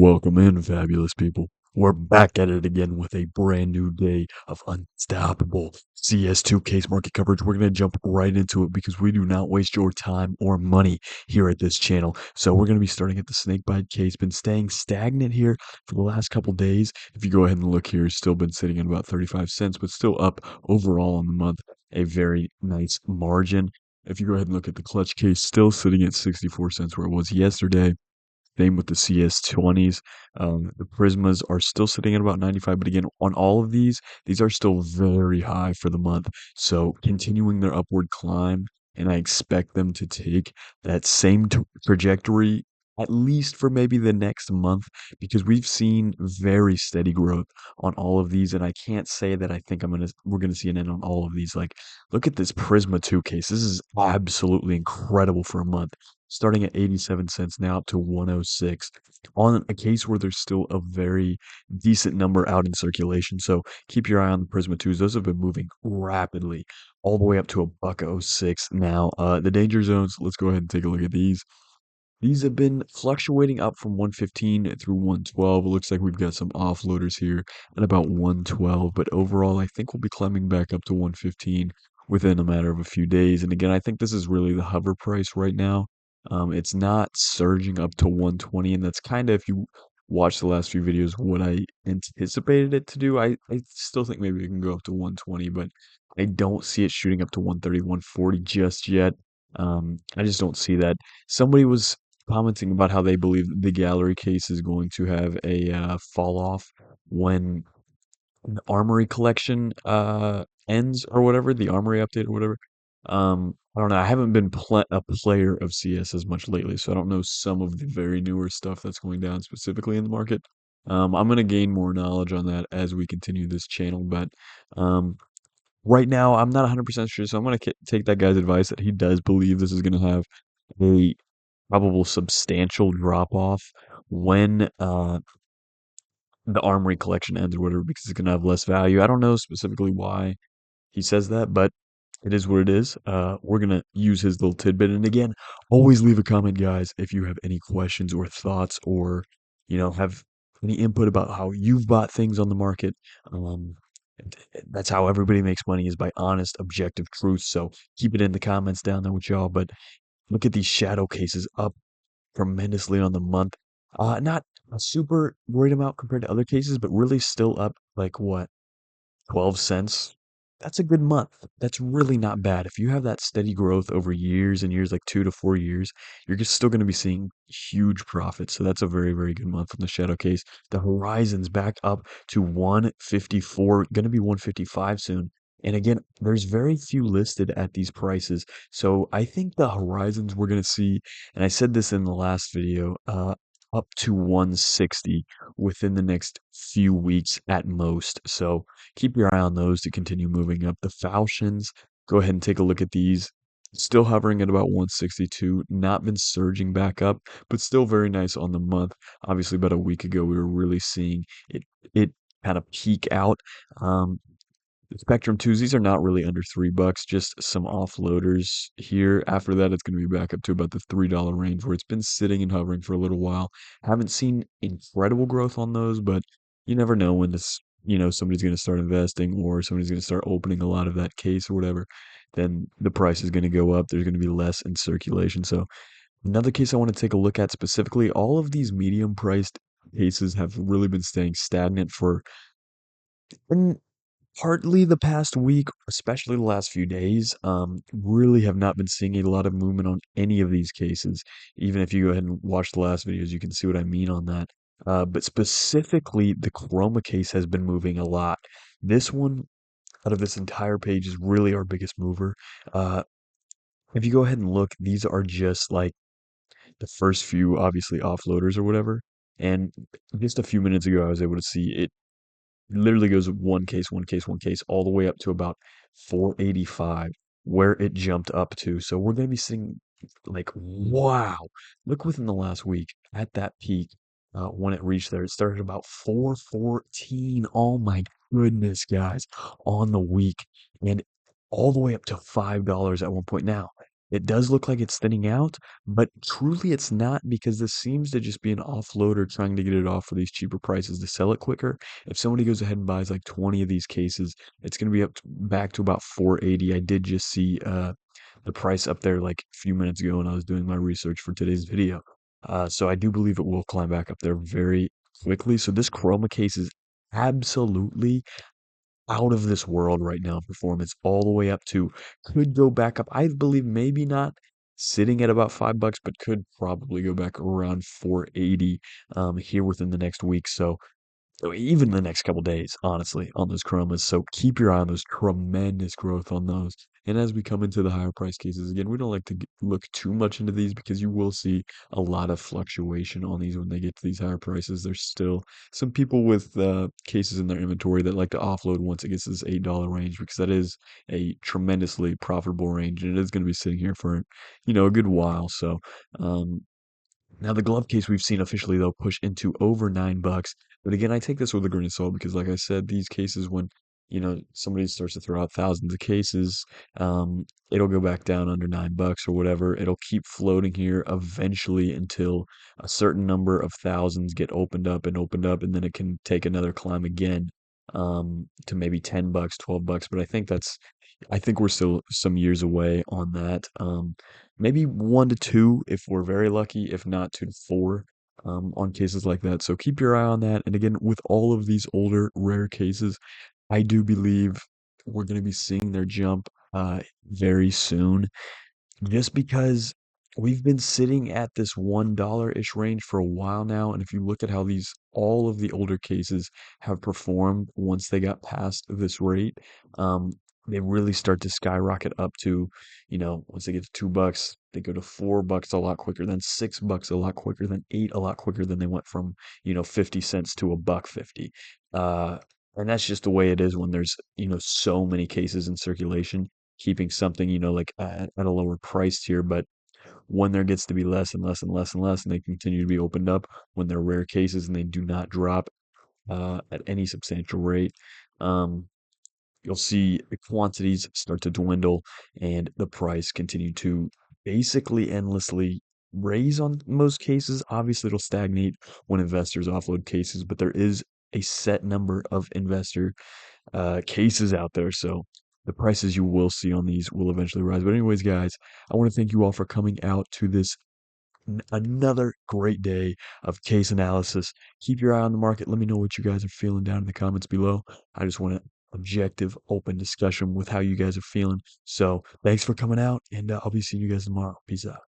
Welcome in, fabulous people. We're back at it again with a brand new day of unstoppable CS2 case market coverage. We're going to jump right into it because we do not waste your time or money here at this channel. So we're going to be starting at the snakebite case. Been staying stagnant here for the last couple days. If you go ahead and look here, it's still been sitting at about 35 cents, but still up overall on the month. A very nice margin. If you go ahead and look at the clutch case, still sitting at 64 cents where it was yesterday. Same with the CS20s. The Prismas are still sitting at about 95, but again, on all of these are still very high for the month. So continuing their upward climb, and I expect them to take that same trajectory at least for maybe the next month because we've seen very steady growth on all of these, and I can't say that I think we're gonna see an end on all of these. Like, look at this Prisma 2 case. This is absolutely incredible for a month starting at 87 cents now up to 106 on a case where there's still a very decent number out in circulation. So keep your eye on the Prisma 2s. Those have been moving rapidly all the way up to a buck oh 06 now. The danger zones, let's go ahead and take a look at these. These have been fluctuating up from 115 through 112. It looks like we've got some offloaders here at about 112, but overall, I think we'll be climbing back up to 115 within a matter of a few days. And again, I think this is really the hover price right now. It's not surging up to 120, and that's kind of, if you watch the last few videos, what I anticipated it to do. I still think maybe it can go up to 120, but I don't see it shooting up to 130, 140 just yet. I just don't see that. Somebody was commenting about how they believe the gallery case is going to have a fall off when the Armory collection ends or whatever, the Armory update or whatever. I don't know. I haven't been a player of CS as much lately, so I don't know some of the very newer stuff that's going down specifically in the market. I'm gonna gain more knowledge on that as we continue this channel, but um, right now I'm not 100% sure, so I'm gonna take that guy's advice that he does believe this is gonna have a probable substantial drop off when the Armory collection ends or whatever because it's gonna have less value. I don't know specifically why he says that, but it is what it is. We're gonna use his little tidbit, and again, always leave a comment, guys, if you have any questions or thoughts, or have any input about how you've bought things on the market. Um, that's how everybody makes money, is by honest, objective truth. So keep it in the comments down there with y'all. But look at these shadow cases up tremendously on the month. Not a super great amount compared to other cases, but really still up like what, 12 cents? That's a good month. That's really not bad. If you have that steady growth over years and years, like 2 to 4 years, you're still going to be seeing huge profits. So that's a very, very good month on the shadow case. The horizon's back up to 154, going to be 155 soon. And again, there's very few listed at these prices. So I think the horizons we're going to see, and I said this in the last video, up to 160 within the next few weeks at most. So keep your eye on those to continue moving up. The falchions, go ahead and take a look at these. Still hovering at about 162, not been surging back up, but still very nice on the month. Obviously, about a week ago, we were really seeing it kind of peak out. The Spectrum 2s, these are not really under $3, just some offloaders here. After that, it's going to be back up to about the $3 range where it's been sitting and hovering for a little while. Haven't seen incredible growth on those, but you never know when somebody's going to start investing or somebody's going to start opening a lot of that case or whatever. Then the price is going to go up. There's going to be less in circulation. So another case I want to take a look at specifically, all of these medium priced cases have really been staying stagnant for partly the past week, especially the last few days. Really have not been seeing a lot of movement on any of these cases. Even if you go ahead and watch the last videos, you can see what I mean on that. But specifically, the CHROMA case has been moving a lot. This one, out of this entire page, is really our biggest mover. Uh, if you go ahead and look, these are just like the first few, obviously, offloaders or whatever. And just a few minutes ago, I was able to see it literally goes one case, one case, one case, all the way up to about 485, where it jumped up to. So we're going to be seeing, like, wow, look within the last week at that peak. When it reached there, it started about 414. Oh my goodness, guys, on the week, and all the way up to $5 at one point. Now, It does look like it's thinning out, but truly it's not because this seems to just be an offloader trying to get it off for these cheaper prices to sell it quicker. If somebody goes ahead and buys like 20 of these cases, it's going to be back to about 480. I did just see the price up there like a few minutes ago when I was doing my research for today's video. So I do believe it will climb back up there very quickly. So this Chroma case is absolutely out of this world right now in performance, all the way up to could go back up. I believe maybe not sitting at about $5, but could probably go back around 480 here within the next week. So even the next couple days, honestly, on those chromas. So keep your eye on those tremendous growth on those. And as we come into the higher price cases, again, we don't like to look too much into these because you will see a lot of fluctuation on these when they get to these higher prices. There's still some people with cases in their inventory that like to offload once it gets to this $8 range because that is a tremendously profitable range and it is going to be sitting here for, a good while. So, um, now the glove case we've seen officially though push into over $9. But again, I take this with a grain of salt because like I said, these cases when somebody starts to throw out thousands of cases, it'll go back down under $9 or whatever. It'll keep floating here eventually until a certain number of thousands get opened up, and then it can take another climb again to maybe $10, $12. But I think we're still some years away on that. Maybe 1 to 2 if we're very lucky, if not 2 to 4 on cases like that. So keep your eye on that. And again, with all of these older rare cases, I do believe we're going to be seeing their jump very soon just because we've been sitting at this $1-ish range for a while now. And if you look at how all of the older cases have performed once they got past this rate, um, they really start to skyrocket up to, once they get to $2, they go to $4 a lot quicker, then $6 a lot quicker, then eight a lot quicker than they went from, 50 cents to a buck 50. Uh, and that's just the way it is when there's, so many cases in circulation keeping something, like at a lower price tier. But when there gets to be less and less and less and less, and they continue to be opened up when they're rare cases and they do not drop at any substantial rate, um, you'll see the quantities start to dwindle and the price continue to basically endlessly raise on most cases. Obviously, it'll stagnate when investors offload cases, but there is a set number of investor cases out there. So the prices you will see on these will eventually rise. But anyways, guys, I want to thank you all for coming out to this another great day of case analysis. Keep your eye on the market. Let me know what you guys are feeling down in the comments below. I just want an objective, open discussion with how you guys are feeling. So thanks for coming out, and I'll be seeing you guys tomorrow. Peace out.